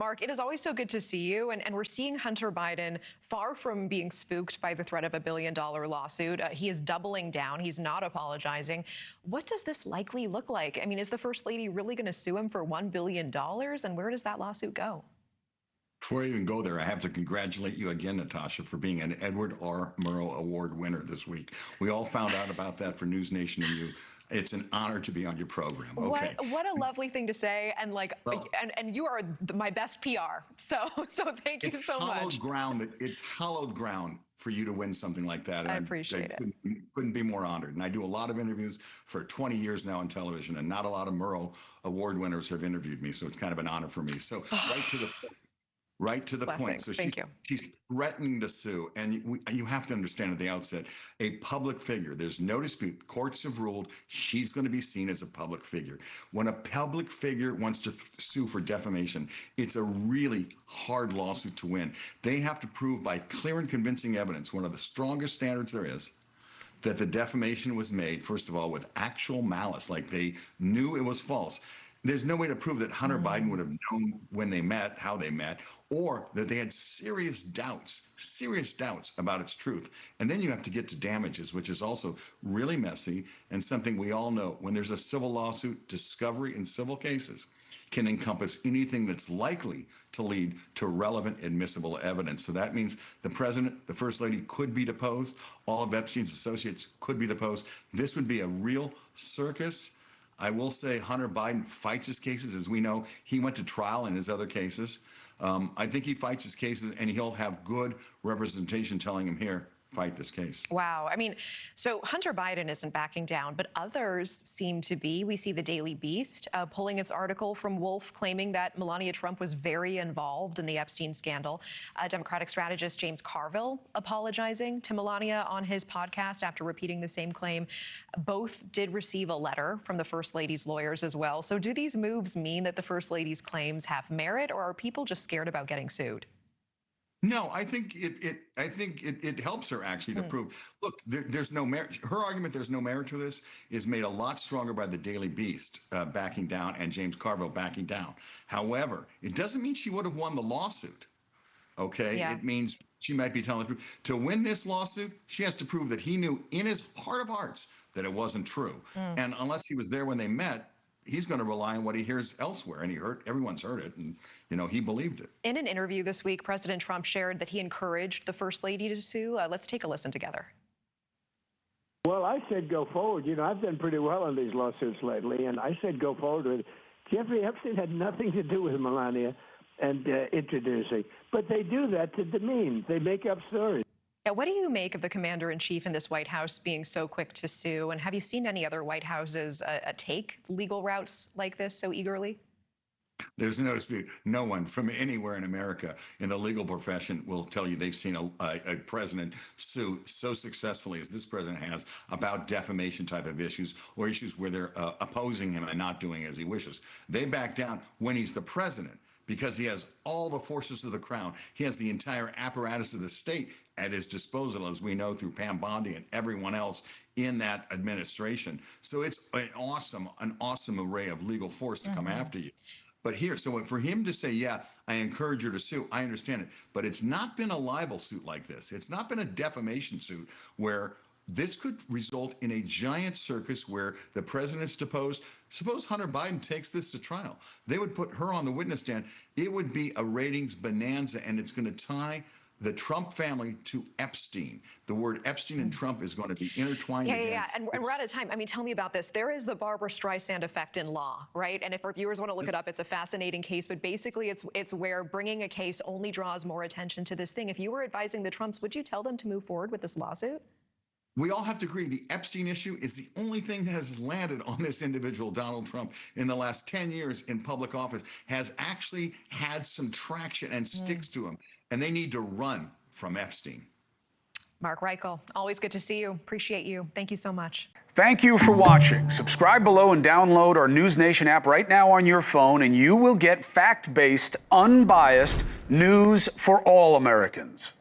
Mark, it is always so good to see you. And we're seeing Hunter Biden, far from being spooked by the threat of $1 billion lawsuit, he is doubling down. He's not apologizing. What does this likely look like? I mean, is the First Lady really going to sue him for $1 billion? And where does that lawsuit go? Before I even go there, I have to congratulate you again, Natasha, for being an Edward R. Murrow Award winner this week. We all found out about that for NewsNation and you. It's an honor to be on your program. Okay. What a lovely thing to say, and Well, and you are my best PR. So thank you so much. It's hallowed ground for you to win something like that. And I appreciate it. Couldn't be more honored. And I do a lot of interviews for 20 years now on television, and not a lot of Murrow Award winners have interviewed me. So it's kind of an honor for me. So right to the point. So she's threatening to sue. And you have to understand at the outset, a public figure, there's no dispute. Courts have ruled she's going to be seen as a public figure. When a public figure wants to sue for defamation, it's a really hard lawsuit to win. They have to prove by clear and convincing evidence, one of the strongest standards there is, that the defamation was made, first of all, with actual malice, like they knew it was false. There's no way to prove that Hunter Biden would have known when they met, how they met, or that they had serious doubts about its truth. And then you have to get to damages, which is also really messy and something we all know. When there's a civil lawsuit, discovery in civil cases can encompass anything that's likely to lead to relevant admissible evidence. So that means the president, the first lady could be deposed. All of Epstein's associates could be deposed. This would be a real circus. I will say Hunter Biden fights his cases. As we know, he went to trial in his other cases. I think he fights his cases, and he'll have good representation telling him, here, fight this case. Wow. I mean, so Hunter Biden isn't backing down, but others seem to be. We see the Daily Beast pulling its article from Wolf, claiming that Melania Trump was very involved in the Epstein scandal. Democratic strategist James Carville apologizing to Melania on his podcast after repeating the same claim. Both did receive a letter from the First Lady's lawyers as well. So do these moves mean that the First Lady's claims have merit, or are people just scared about getting sued? No, I think it helps her actually to prove. Look, there's no merit. Her argument there's no merit to this is made a lot stronger by the Daily Beast backing down and James Carville backing down. However, it doesn't mean she would have won the lawsuit. Okay, Yeah. It means she might be telling the truth. To win this lawsuit, she has to prove that he knew in his heart of hearts that it wasn't true. And unless he was there when they met, he's going to rely on what he hears elsewhere, and everyone's heard it, and he believed it. In an interview this week, President Trump shared that he encouraged the First Lady to sue. Let's take a listen together. Well, I said go forward. I've done pretty well on these lawsuits lately, and I said go forward with it. Jeffrey Epstein had nothing to do with Melania and introducing, but they do that to demean. They make up stories. Now, what do you make of the commander-in-chief in this White House being so quick to sue? And have you seen any other White Houses take legal routes like this so eagerly? There's no dispute. No one from anywhere in America in the legal profession will tell you they've seen a president sue so successfully as this president has about defamation type of issues, or issues where they're opposing him and not doing as he wishes. They back down when he's the president, because he has all the forces of the crown. He has the entire apparatus of the state at his disposal, as we know through Pam Bondi and everyone else in that administration. So it's an awesome array of legal force to come after you. But so for him to say, yeah, I encourage her to sue, I understand it. But it's not been a libel suit like this. It's not been a defamation suit where this could result in a giant circus where the president's deposed. Suppose Hunter Biden takes this to trial. They would put her on the witness stand. It would be a ratings bonanza, and it's going to tie the Trump family to Epstein. The word Epstein and Trump is going to be intertwined again. Yeah. And we're out of time. I mean, tell me about this. There is the Barbara Streisand effect in law, right? And if our viewers want to look it up, it's a fascinating case. But basically, it's where bringing a case only draws more attention to this thing. If you were advising the Trumps, would you tell them to move forward with this lawsuit? We all have to agree the Epstein issue is the only thing that has landed on this individual, Donald Trump, in the last 10 years in public office, has actually had some traction and sticks to him. And they need to run from Epstein. Mark Reichel, always good to see you. Appreciate you. Thank you so much. Thank you for watching. Subscribe below and download our NewsNation app right now on your phone, and you will get fact-based, unbiased news for all Americans.